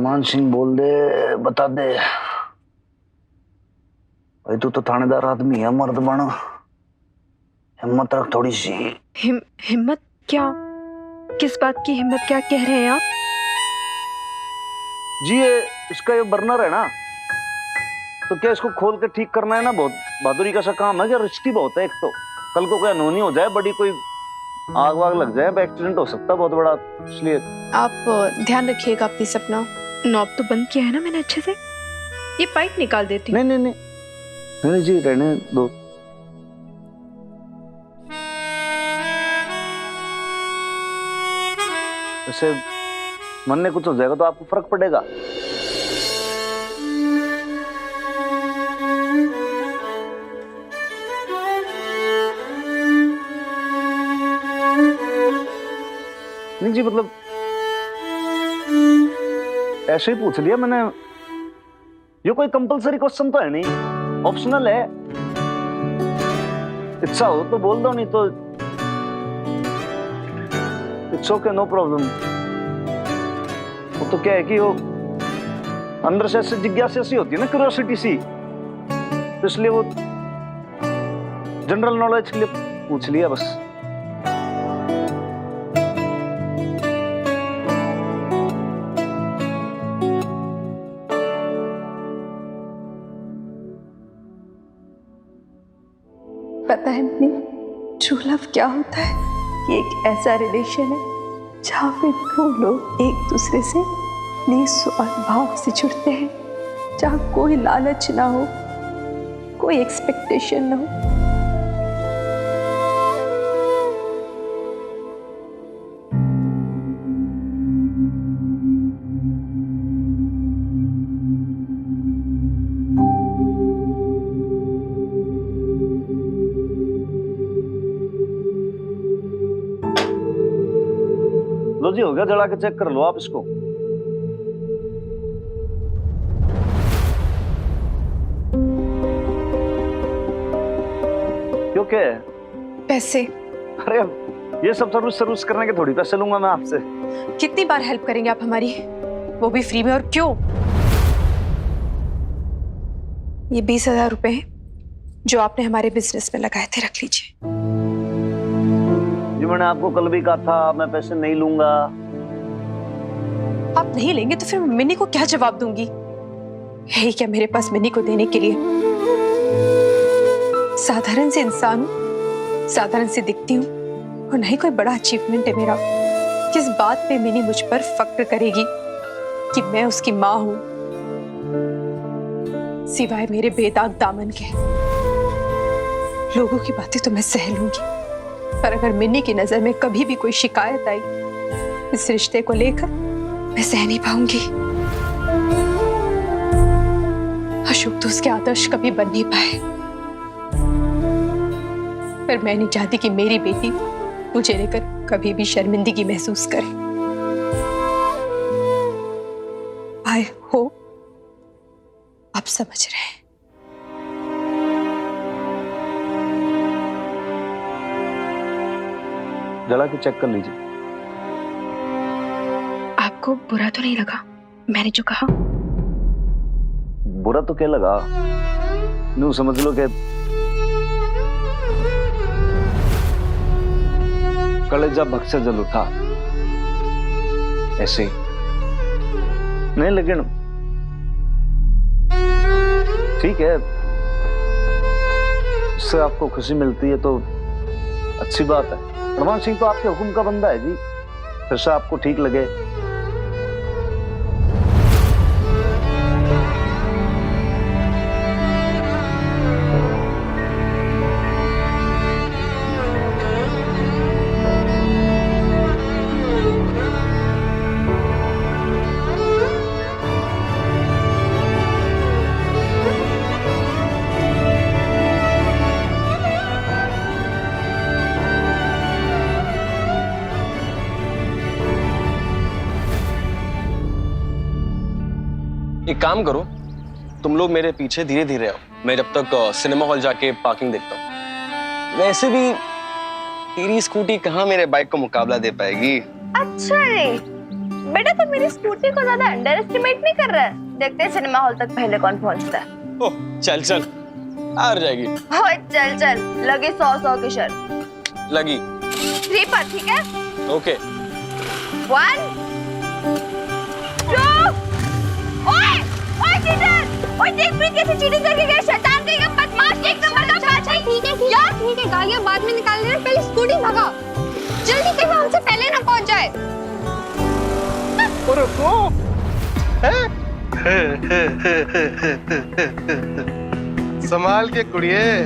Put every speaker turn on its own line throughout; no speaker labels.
अरमान सिंह बोल दे, बता दे भाई, तू तो थानेदार आदमी है, मर्द बना, हिम्मत रख थोड़ी सी।
हिम्मत क्या? किस बात की हिम्मत? क्या कह रहे हैं आप
जी? ये इसका ये बर्नर है ना, तो क्या इसको खोल के ठीक करना है ना, बहुत बहादुरी का सा काम है, क्या रिस्की बहुत है। एक तो कल को कोई अनहोनी हो जाए, बड़ी कोई आग वाग लग जाए, एक्सीडेंट हो सकता है बहुत बड़ा, इसलिए
आप ध्यान रखिएगा प्लीज अपना। नॉब तो बंद किया है ना मैंने अच्छे से, ये पाइप निकाल देती हूँ।
नहीं नहीं नहीं नहीं जी, रहने दो। वैसे मन में कुछ हो जाएगा तो आपको फर्क पड़ेगा। नहीं जी, मतलब ऐसे ही पूछ लिया मैंने, ये कोई कंपलसरी क्वेश्चन तो है नहीं, ऑप्शनल है। इच्छा हो तो बोल दो, नहीं तो इट्स ओके, नो प्रॉब्लम। वो तो क्या है कि वो अंदर से ऐसे जिज्ञासा सी होती है ना, क्यूरियोसिटी सी, तो इसलिए वो जनरल नॉलेज के लिए पूछ लिया बस।
पता है मम्मी, ट्रू लव क्या होता है? ये एक ऐसा रिलेशन है जहाँ पे दो लोग एक दूसरे से निस्वार्थ भाव से जुड़ते हैं, जहाँ कोई लालच ना हो, कोई एक्सपेक्टेशन ना हो।
लो जी, हो गया, जला के चेक कर लो आप इसको। क्यों, क्या है?
पैसे?
अरे ये सब सर्विस करने के थोड़ी पैसे लूंगा मैं आपसे।
कितनी बार हेल्प करेंगे आप हमारी, वो भी फ्री में? और क्यों? ये 20,000 रुपए हैं जो आपने हमारे बिजनेस में लगाए थे, रख लीजिए।
जी मैंने आपको कल भी कहा था मैं पैसे नहीं लूंगा।
आप नहीं लेंगे तो फिर मिन्नी को क्या जवाब दूंगी? है ही क्या मेरे पास मिन्नी को देने के लिए? साधारण से इंसान हूं, साधारण से दिखती हूँ, और नहीं कोई बड़ा अचीवमेंट है मेरा। किस बात पे मिन्नी मुझ पर फक्र करेगी कि मैं उसकी माँ हूं, सिवाय मेरे बेदाग दामन के? लोगों की बातें तो मैं सह लूंगी, पर अगर मिन्नी की नजर में कभी भी कोई शिकायत आई इस रिश्ते को लेकर, मैं सह नहीं पाऊंगी। अशोक तो उसके आदर्श कभी बन नहीं पाए, पर मैं नहीं चाहती कि मेरी बेटी मुझे लेकर कभी भी शर्मिंदगी महसूस करे। आई होप आप समझ रहे हैं।
जला के चेक कर लीजिए।
आपको बुरा तो नहीं लगा मैंने जो कहा?
बुरा तो क्या लगा, यूं समझ लो कि कलेजा भग से जल उठा, ऐसे ही। नहीं लेकिन ठीक है, इससे आपको खुशी मिलती है तो अच्छी बात है। अरमान सिंह तो आपके हुक्म का बंदा है जी, फिर से आपको ठीक लगे।
एक काम करो, तुम लोग मेरे पीछे धीरे धीरे आओ, मैं जब तक सिनेमा हॉल जाके पार्किंग देखता हूँ। वैसे भी तेरी स्कूटी कहाँ मेरे बाइक को मुकाबला दे पाएगी।
अच्छा है, बेटा तुम मेरी स्कूटी को ज्यादा अंडर एस्टिमेट नहीं कर रहा है? देखते हैं सिनेमा हॉल तक पहले कौन पहुंचता है।
ओह चल चल, हार जाएगी।
ओए चल चल, लगी 100 की शर्त।
लगी
3 पर, ठीक है?
ओके।
1 2। ओए ओए चीटर, ओए देख प्रीत कैसे चीटिंग करके गया, शैतान कहीं बदमाश, एक नंबर का बादशाह। ठीक है यार, ठीक है, गालियां बाद में निकाल लेना, पहले स्कूटी भगा जल्दी, कहीं वो हमसे पहले ना पहुंच जाए।
और रुको, संभाल के कुड़िए,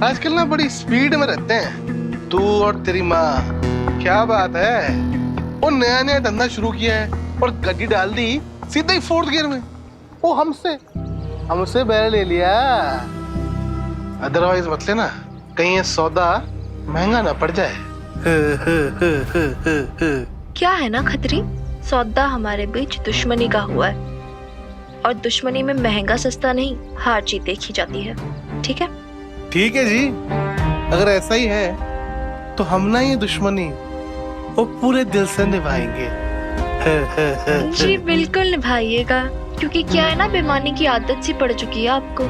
आजकल ना बड़ी स्पीड में रहते हैं तू और तेरी माँ। क्या बात है, वो नया नया धंधा शुरू किया है और गड्डी डाल दी सीधा ही 4th गियर में। वो हमसे बैर ले लिया, अदरवाइज मत लेना, कहीं ये सौदा महंगा ना पड़ जाए।
क्या है ना खतरी, सौदा हमारे बीच दुश्मनी का हुआ है और दुश्मनी में महंगा सस्ता नहीं, हार जीत देखी जाती है, ठीक है?
ठीक है जी, अगर ऐसा ही है तो हम ना ये दुश्मनी वो पूरे दिल से निभाएंगे।
जी बिल्कुल निभाइएगा, क्योंकि क्या है ना, बेईमानी की आदत सी पड़ चुकी है आपको।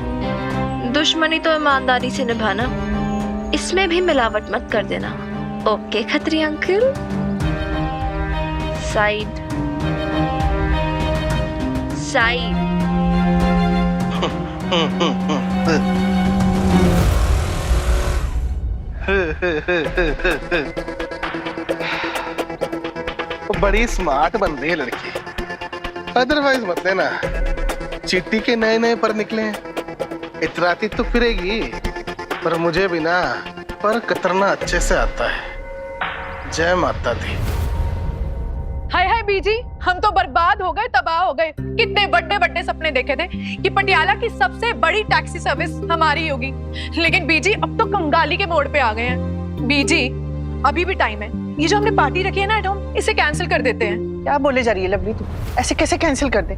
दुश्मनी तो ईमानदारी से निभाना, इसमें भी मिलावट मत कर देना। Okay Khatri uncle, side side.
बड़ी स्मार्ट बन रही है लड़की, अदरवाइज मत लेना, चिट्टी के नए नए पर निकले हैं, इतराती तो फिरेगी, पर मुझे भी ना पर कतरना अच्छे से आता है। जय माता दी।
हाय हाय बीजी, हम तो बर्बाद हो गए, तबाह हो गए। कितने बड़े बड़े सपने देखे थे कि पटियाला की सबसे बड़ी टैक्सी सर्विस हमारी होगी, लेकिन बीजी अब तो कंगाली के मोड़ पे आ गए हैं। बीजी अभी भी टाइम है, ये जो हमने पार्टी रखी है ना एट होम, इसे कैंसिल कर देते हैं।
क्या बोले जा रही है लवली, तू ऐसे कैसे कैंसिल कर दे?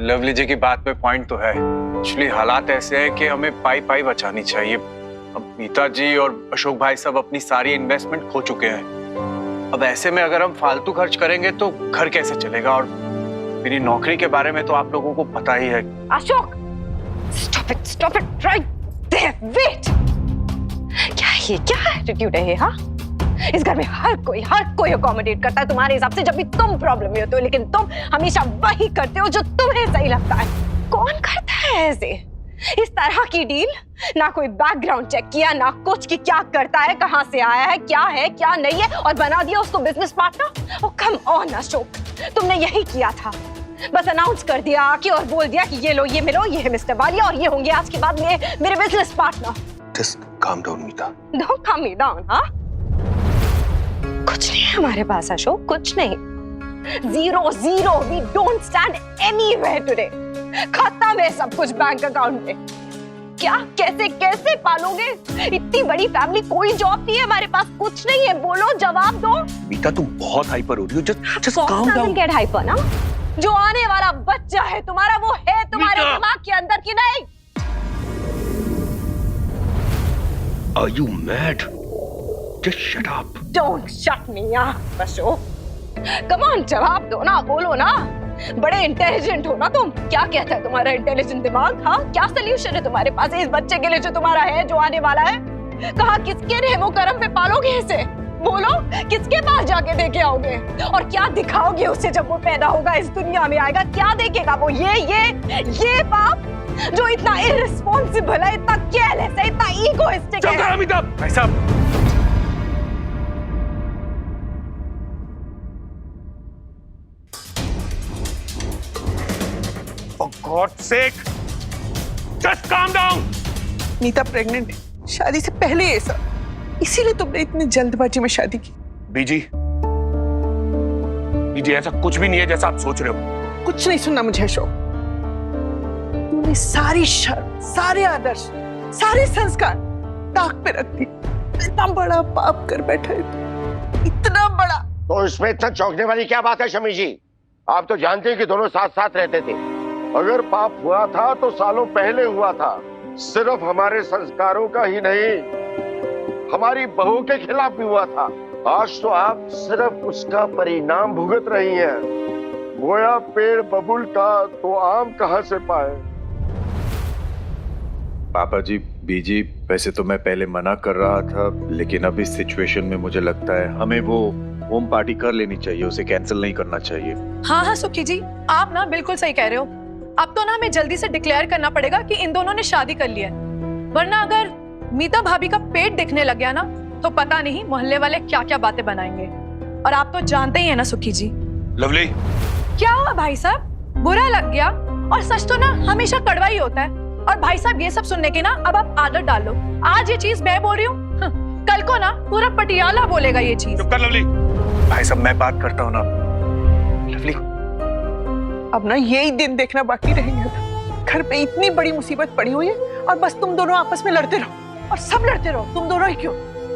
लवली जी की बात में पॉइंट तो है, एक्चुअली हालात ऐसे हैं कि हमें पाई पाई बचानी चाहिए। अब मीता जी और अशोक भाई सब अपनी सारी इन्वेस्टमेंट खो चुके हैं। अब ऐसे में अगर हम फालतू खर्च करेंगे तो घर कैसे चलेगा, और मेरी नौकरी के बारे में तो आप लोगों को पता ही है।
Ashok stop it right there, wait. क्या एटीट्यूड है ये? हाँ, इस घर में हर कोई अकोमोडेट करता है तुम्हारे हिसाब से जब भी तुम प्रॉब्लम में होते हो, लेकिन तुम हमेशा वही करते हो जो तुम्हें सही लगता है। कौन करता है ऐसे इस तरह की डील? ना कोई बैकग्राउंड चेक किया, ना कुछ कि क्या करता है, कहां से आया है क्या नहीं है, और बना दिया उसको business partner. Oh come on Ashok, तुमने यही किया था, बस अनाउंस कर दिया आके और बोल दिया कि ये लो, ये मिलो, ये है मिस्टर वालिया और ये होंगे आज के बाद मेरे business partner.
Just calm down, Meeta.
Don't calm me down, हाँ? कुछ नहीं है हमारे पास अशोक, कुछ नहीं। Zero, we don't stand anywhere today. खत्म है सब कुछ बैंक अकाउंट में। क्या कैसे पालोगे इतनी बड़ी फैमिली? कोई जॉब नहीं है हमारे पास, कुछ नहीं है, बोलो जवाब दो।
मीता तुम बहुत हाइपर हो रही हो, just calm down।
Get hyper ना? जो आने वाला बच्चा है तुम्हारा, वो है तुम्हारे दिमाग के अंदर की नहीं?
Are you mad? Just shut up.
Don't shut me up, Ashok. Come on, जवाब दो ना, बोलो ना। बड़े इंटेलिजेंट हो ना तुम, क्या कहता है तुम्हारा इंटेलिजेंट दिमाग? हाँ, क्या सोल्यूशन है तुम्हारे पास इस बच्चे के लिए जो तुम्हारा है, जो आने वाला है? कहा किसके रहमो करम पे पालोगे इसे? बोलो, किसके पास जाके देके आओगे और क्या दिखाओगे उसे जब वो पैदा होगा, इस दुनिया में आएगा? क्या देखेगा वो? ये बाप जो इतना इररिस्पॉन्सिबल है, इतना केयरलेस है, इतना इगोइस्टिक है।
मीता, भाई साहब, For God's sake, just calm down.
Neeta pregnant है, शादी से पहले ये सब, इसीलिए तुमने इतनी जल्दबाजी में शादी की।
बीजी ऐसा कुछ भी नहीं है जैसा आप सोच रहे हो।
कुछ नहीं सुनना मुझे अशोक, तूने सारी शर्म, सारे आदर्श, सारे संस्कार ताक पे रख दी। इतना बड़ा पाप कर बैठा है तू, इतना बड़ा।
तो इसमें इतना चौंकने वाली क्या बात है शमी जी? आप तो जानते हैं कि दोनों साथ साथ रहते थे। अगर पाप हुआ था तो सालों पहले हुआ था। सिर्फ हमारे संस्कारों का ही नहीं, हमारी बहू के खिलाफ भी हुआ था। आज तो आप सिर्फ उसका परिणाम भुगत रही हैं। बोया पेड़ बबुल का तो आम कहाँ से पाए।
पापा जी, बीजी, वैसे तो मैं पहले मना कर रहा था, लेकिन अब इस सिचुएशन में मुझे लगता है हमें वो होम पार्टी कर लेनी चाहिए, उसे कैंसिल नहीं करना चाहिए।
हाँ हाँ सुखी जी, आप ना बिल्कुल सही कह रहे हो। अब तो ना हमें जल्दी से डिक्लेयर करना पड़ेगा कि इन दोनों ने शादी कर लिया है, वरना अगर मीता भाभी का पेट दिखने लग गया ना तो पता नहीं मोहल्ले वाले क्या क्या बातें बनाएंगे। और आप तो जानते ही है ना सुखी जी।
लवली,
क्या हुआ भाई साहब, बुरा लग गया? और सच तो ना हमेशा कड़वा ही होता है। और भाई साहब ये सब सुनने की ना अब आप आदत डाल लो। आज ये चीज मैं बोल रही हूँ, कल को ना पूरा पटियाला बोलेगा ये चीज।
चुप कर लवली। भाई साहब मैं बात करता हूँ ना। लवली,
अब ना यही दिन देखना बाकी रह गया था। घर पे इतनी बड़ी मुसीबत पड़ी हुई है और बस तुम दोनों आपस में लड़ते रहो, और सब लड़ते रहो। तुम दोनों ही क्यों,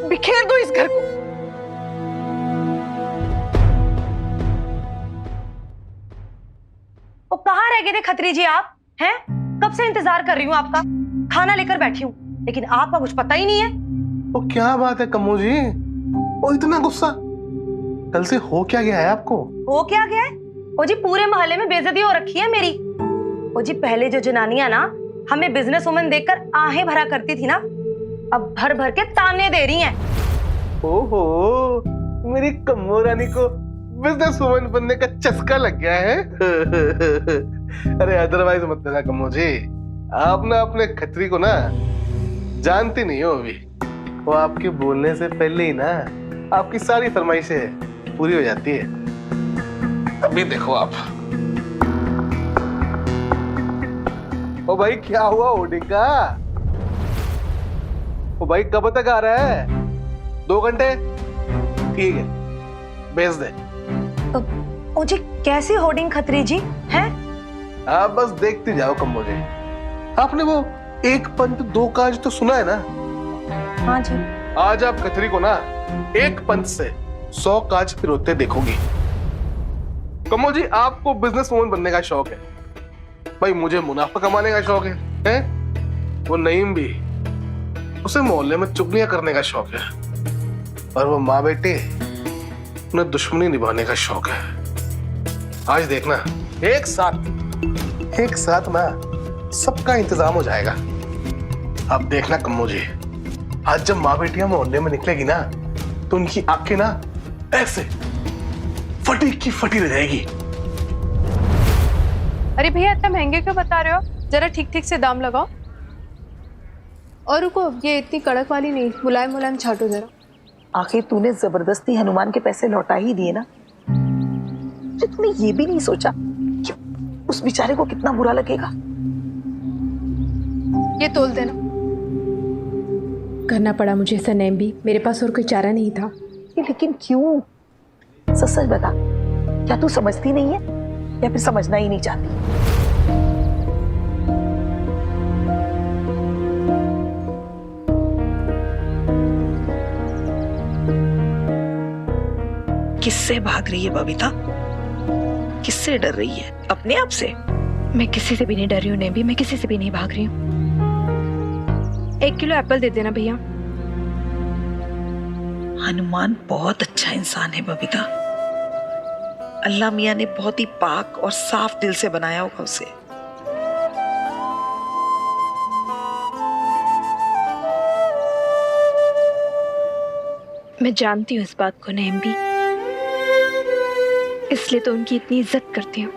बिखेर दो इस घर को।
वो कहाँ रह गए थे खत्री जी आप? हैं? कब से इंतजार कर रही हूँ आपका, खाना लेकर बैठी हूँ, लेकिन आपका कुछ पता ही नहीं है।
वो क्या बात है कम्मो जी, वो इतना गुस्सा कल से हो क्या गया है आपको?
हो क्या गया है? ओ जी पूरे मोहल्ले में बेइज्जती हो रखी है मेरी। ओ जी पहले जो जनानियां ना हमें बिजनेस वुमन देखकर आहें भरा करती थी ना, अब भर भर के ताने दे रही हैं।
ओहो, मेरी कम्मो रानी को बिजनेस वुमन बनने का चस्का लग गया है। अरे अदरवाइज मत लेना कम्मो जी, आप ना अपने खत्री को ना जानती नहीं हो अभी। वो आपके बोलने से पहले ही ना आपकी सारी फरमाइशें पूरी हो जाती है। अभी देखो आप। ओ भाई क्या हुआ होर्डिंग का? ओ भाई कब तक आ रहा है? 2 घंटे? ठीक है, भेज दे।
ओ जी कैसी होर्डिंग खत्री जी हैं?
आप बस देखते जाओ कम्मो जी। आपने वो 1 पंथ 2 काज तो सुना है ना?
हाँ जी।
आज आप खत्री को ना 1 पंथ से 100 काज पिरोते देखोगी। कम्मो जी आपको बिजनेस वुमन बनने का शौक है, भाई मुझे मुनाफा कमाने का शौक है? वो नईम भी, उसे मोहल्ले में चुगलियां करने का शौक है, और वो माँ बेटे उन्हें दुश्मनी निभाने का शौक है। आज देखना एक साथ ना सबका इंतजाम हो जाएगा। अब देखना कम्मो जी, आज जब माँ बेटियां मोहल्ले में निकलेगी ना तो उनकी आंखें ना ऐसे फटी की फटी रह जाएगी।
अरे भैया इतना महंगे क्यों बता रहे हो, जरा ठीक ठीक से दाम लगाओ।
और रुको, ये इतनी कड़क वाली नहीं, मुलायम मुलायम छाटो जरा।
आखिर तूने जबरदस्ती हनुमान के पैसे लौटा ही दिए ना, तो तूने ये भी नहीं सोचा कि उस बेचारे को कितना बुरा लगेगा।
ये तोल देना।
करना पड़ा मुझे सनेम भी, मेरे पास और कोई चारा नहीं था।
लेकिन क्यों? सच सच बता, क्या तू समझती नहीं है या फिर समझना ही नहीं चाहती? किससे भाग रही है बबीता? किससे डर रही है? अपने आप से?
मैं किसी से भी नहीं डर रही हूँ नेबी, मैं किसी से भी नहीं भाग रही हूँ। 1 किलो एप्पल दे देना भैया।
हनुमान बहुत अच्छा इंसान है बबीता। अल्लाह मियाँ ने बहुत ही पाक और साफ दिल से बनाया होगा उसे।
मैं जानती हूँ इस बात को नेम भी, इसलिए तो उनकी इतनी इज्जत करती हूँ।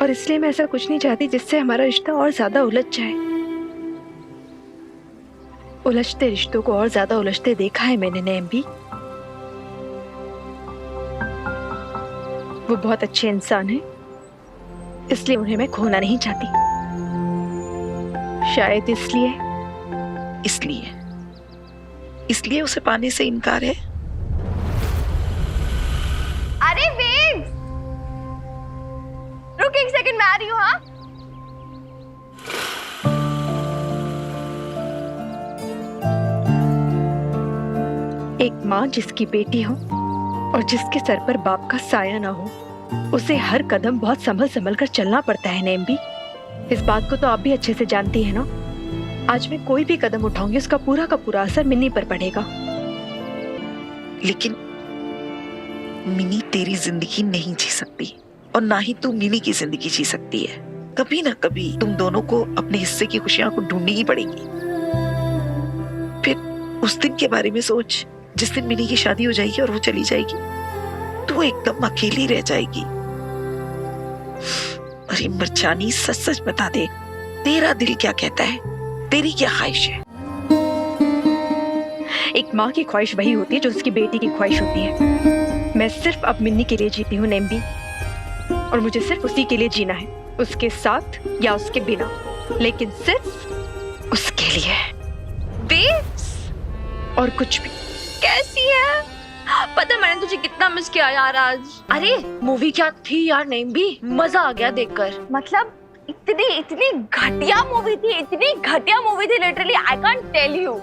और इसलिए मैं ऐसा कुछ नहीं चाहती जिससे हमारा रिश्ता और ज्यादा उलझ जाए। उलझते रिश्तों को और ज्यादा उलझते देखा है मैंने नेम भी। वो बहुत अच्छे इंसान हैं, इसलिए उन्हें मैं खोना नहीं चाहती। शायद इसलिए उसे पाने से इनकार है।
अरे वेव, रुक 1 सेकंड, मैं आ रही हूँ। हाँ
एक माँ जिसकी बेटी हो और जिसके सर पर बाप का साया ना हो, उसे हर कदम बहुत संभल संभल कर चलना पड़ता है नेम भी। इस बात को तो आप भी अच्छे से जानती है ना। आज मैं कोई भी कदम उठाऊंगी उसका पूरा का पूरा असर मिन्नी पर पड़ेगा।
लेकिन मिनी तेरी जिंदगी नहीं जी सकती और ना ही तू मिनी की जिंदगी जी सकती है। कभी ना कभी तुम दोनों को अपने हिस्से की खुशियां को ढूंढनी ही पड़ेगी। फिर उस दिन के बारे में सोच जिस दिन मिनी की शादी हो जाएगी और वो चली जाएगी, तू एकदम अकेली रह जाएगी। अरे मर्चानी, सच सच बता दे, तेरा दिल क्या कहता है, तेरी क्या ख्वाहिश है?
एक माँ की ख्वाहिश वही होती है जो उसकी बेटी की ख्वाहिश होती है। मैं सिर्फ अब मिन्नी के लिए जीती हूँ नेम्बी, और मुझे सिर्फ उसी के लिए जीना है, उसके साथ या उसके बिना, लेकिन सिर्फ उसके लिए।
बेब्स,
और कुछ भी।
कैसी है? पता मैंने तुझे कितना मिस किया यार आज।
अरे मूवी क्या थी यार नेम्बी, मजा आ गया देखकर।
मतलब इतनी घटिया मूवी थी, इतनी घटिया मूवी थी, literally I can't tell you.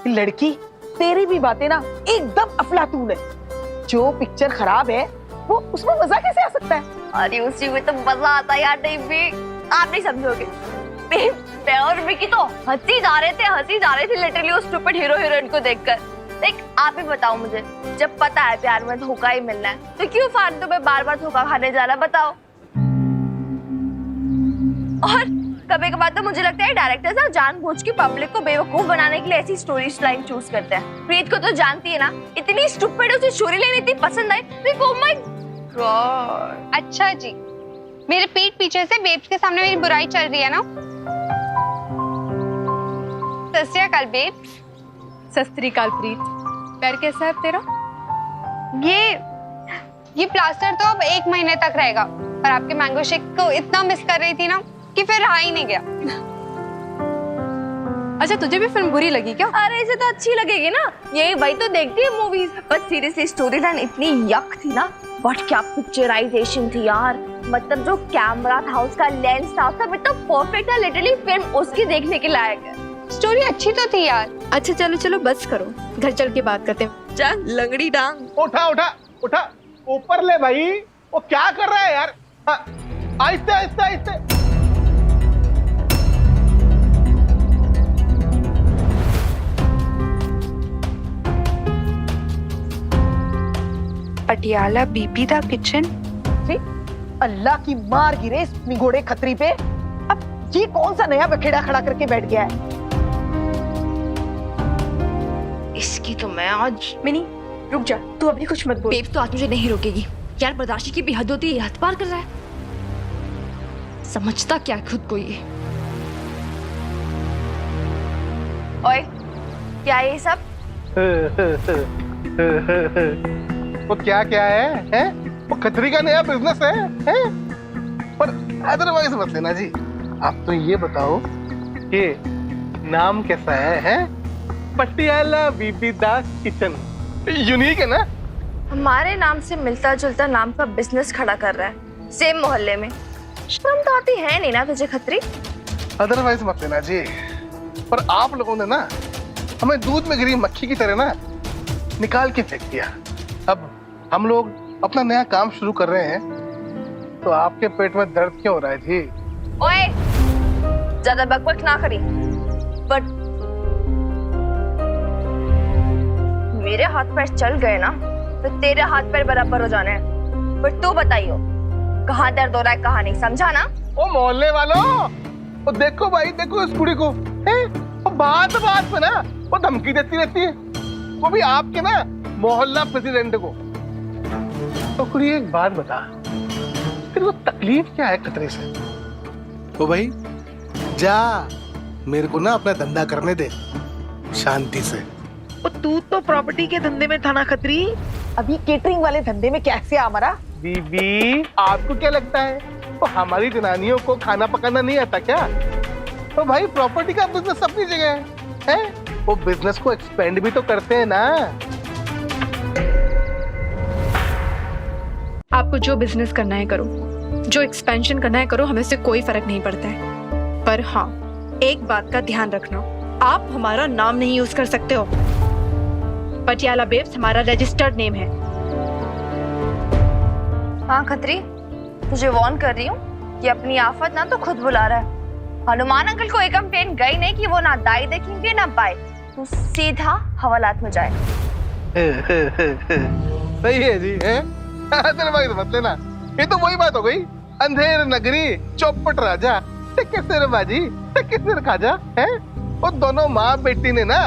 लड़की, तेरी भी बातें ना एकदम अफलातून है। जो पिक्चर खराब है वो उसमें मजा कैसे आ सकता है?
अरे उसी में तो मजा आता है यार। नहीं भी आप नहीं समझोगे। मैं और विकी तो हंसी जा रहे थे लिटरली उस स्टूपिड हीरो हीरोइन को देखकर। देख आप ही बताओ मुझे, जब पता है प्यार में धोखा ही मिलना है तो क्यों फालतू में बार बार धोखा खाने जाना, बताओ। और कभी कभार तो मुझे लगता है डायरेक्टर्स ना जानबूझ के पब्लिक को बेवकूफ बनाने के लिए ऐसी स्टोरी लाइन चूज करते हैं। प्रीत को तो जानती है ना, इतनी स्टूपिड उसे स्टोरी लाइन इतनी पसंद आई। Oh my God.
अच्छा जी, मेरे पीठ पीछे से बेब्स के सामने मेरी बुराई चल रही है ना। सत श्री अकाल बेब्स।
सत श्री अकाल प्रीत। पैर कैसा है तेरा?
ये प्लास्टर तो अब 1 महीने तक रहेगा, पर आपके मैंगो शेक को इतना मिस कर रही थी ना कि फिर रहा ही नहीं गया।
अच्छा, तुझे भी फिल्म बुरी लगी क्या?
अरे इसे तो अच्छी लगेगी ना, यही वही तो देखती है movies. But seriously story line इतनी यक थी ना, बट क्या पिक्चराइजेशन थी यार। मतलब जो कैमरा था, उसका लेंस था, सब इतना परफेक्ट था, लिटरली फिल्म उसकी देखने के लायक है।
स्टोरी अच्छी तो थी यार।
अच्छा चलो चलो बस करो, घर चल के बात करते हैं।
चल लंगड़ी डांग।
उठा उठा उठा, ऊपर ले भाई। वो क्या कर रहा है यार? आहिस्ते आहिस्ते आहिस्ते।
पटियाला बीबी दा किचन।
अल्लाह की मार गिरे इस निगोड़े खतरी पे। अब ये कौन सा नया बखेड़ा खड़ा करके बैठ गया है?
इसकी तो मैं आज।
मिनी रुक जा, तू अभी कुछ मत बोल।
बेब्स तो आज मुझे नहीं रोकेगी यार, बर्दाश्त की भी हद होती है, हद पार कर रहा है। समझता क्या है खुद को ये?
ओए क्या ये सब?
वो क्या क्या है? वो खतरी का नया बिजनेस है? पर अदरवाइज मत लेना जी। आप तो ये बताओ कि नाम कैसा है? पटियाला बीबी दास किचन, यूनिक है ना?
हमारे नाम से मिलता जुलता नाम का बिजनेस खड़ा कर रहा है सेम मोहल्ले में। शर्म तो आती है नहीं ना तुझे खतरी?
अदरवाइज मत लेना जी। पर आप लोगों ने ना हमें दूध में गिरी मक्खी की तरह ना निकाल के फेंक दिया। अब हम लोग अपना नया काम शुरू कर रहे हैं, तो आपके पेट में दर्द क्यों हो रहा है जी?
ओए ज्यादा बकबक ना करी। बट मेरे हाथ पैर चल गए ना तो तेरे हाथ पैर बराबर हो जाने हैं। बट तू बताइयो कहाँ दर्द हो रहा है कहाँ नहीं, समझा ना?
ओ मोहल्ले वालों, वो देखो भाई, देखो इस कुड़ी को। वो बात बात पे ना वो धमकी देती रहती है, वो भी आपके ना मोहल्ला प्रेसिडेंट को। तो कुड़ी एक बात बता, फिर वो तकलीफ क्या है खतरे से? तो भाई जा, मेरे को ना अपना धंधा करने दे शांति से।
तू तो प्रॉपर्टी के धंधे में था ना खतरी, अभी केटरिंग वाले धंधे में कैसे आ मरा?
बीबी आपको क्या लगता है तो हमारी जनानियों को खाना पकाना नहीं आता क्या? तो भाई प्रॉपर्टी का बिजनेस अपनी जगह है, वो बिजनेस को एक्सपेंड भी तो करते हैं ना।
आपको जो बिजनेस करना है करो, जो एक्सपेंशन करना है करो, हमें से कोई फर्क नहीं पड़ता है। पर हाँ, एक बात का ध्यान रखना, आप हमारा नाम नहीं यूज कर सकते हो। पटियाला बेब्स हमारा रजिस्टर्ड नेम है।
हाँ खतरी, तुझे वार्न कर रही हूँ कि अपनी आफत ना तो खुद बुला रहा है। हनुमान अंकल को एक कंप्लेंट गई नहीं कि वो ना दाई देखेंगे ना बाई, तू सीधा हवालात में जाए।
सही है जी, है? तेरे भाई तो मत लेना, ये तो वही बात हो गई, अंधेर नगरी चौपट राजा, कैसे रे बाजी, कैसे रे खाजा, है? वो दोनों माँ बेटी ने ना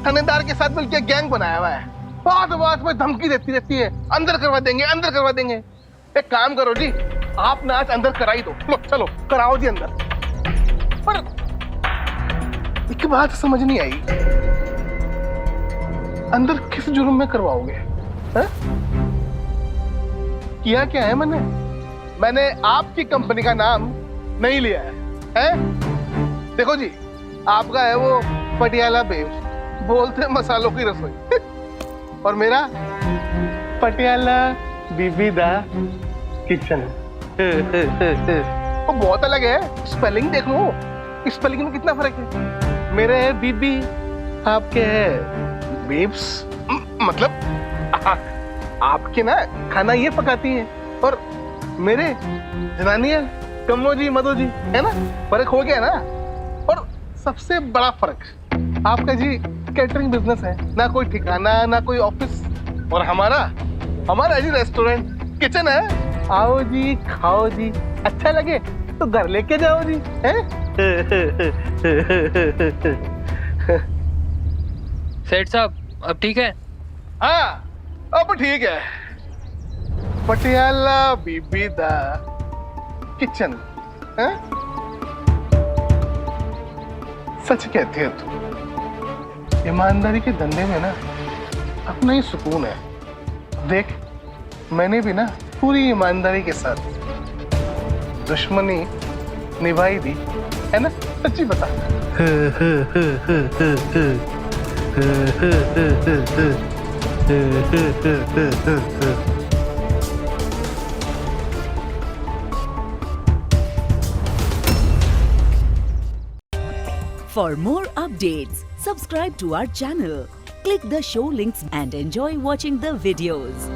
थानेदार के साथ मिलकर गैंग बनाया हुआ है, बात बात में धमकी देती रहती है, अंदर करवा देंगे, अंदर करवा देंगे। एक काम करो जी, आप ना आज अंदर करा ही दो, लो चलो कराओ जी अंदर। पर एक बात समझ नहीं आई, अंदर किस जुर्म में करवाओगे? है? किया क्या है मैंने आपकी कंपनी का नाम नहीं लिया है? देखो जी, आपका है वो पटियाला बेब्स, बोलते मसालों की रसोई, और मेरा पटियाला बीबी दा किचन। वो बहुत अलग है, स्पेलिंग देख लो, स्पेलिंग में कितना फर्क है। मेरे है बीबी, आपके है बेब्स, मतलब आपके ना खाना ये पकाती है, और मेरे जनानियां कम्मो जी मधु जी, है ना, फर्क हो गया ना। और सबसे बड़ा फर्क, आपका जी कैटरिंग बिजनेस है, ना कोई ठिकाना ना कोई ऑफिस, और हमारा जी रेस्टोरेंट किचन है, आओ जी खाओ जी, अच्छा लगे तो घर लेके जाओ जी, हैं?
सेठ साहब अब ठीक है?
हाँ अब ठीक है, पटियाला बीबी दा किचन, हैं? सच कहती है तू, ईमानदारी के धंधे में ना अपना ही सुकून है। देख, मैंने भी ना पूरी ईमानदारी के साथ दुश्मनी निभाई दी है ना, सच्ची बता।
For more updates, subscribe to our channel, click the show links and enjoy watching the videos.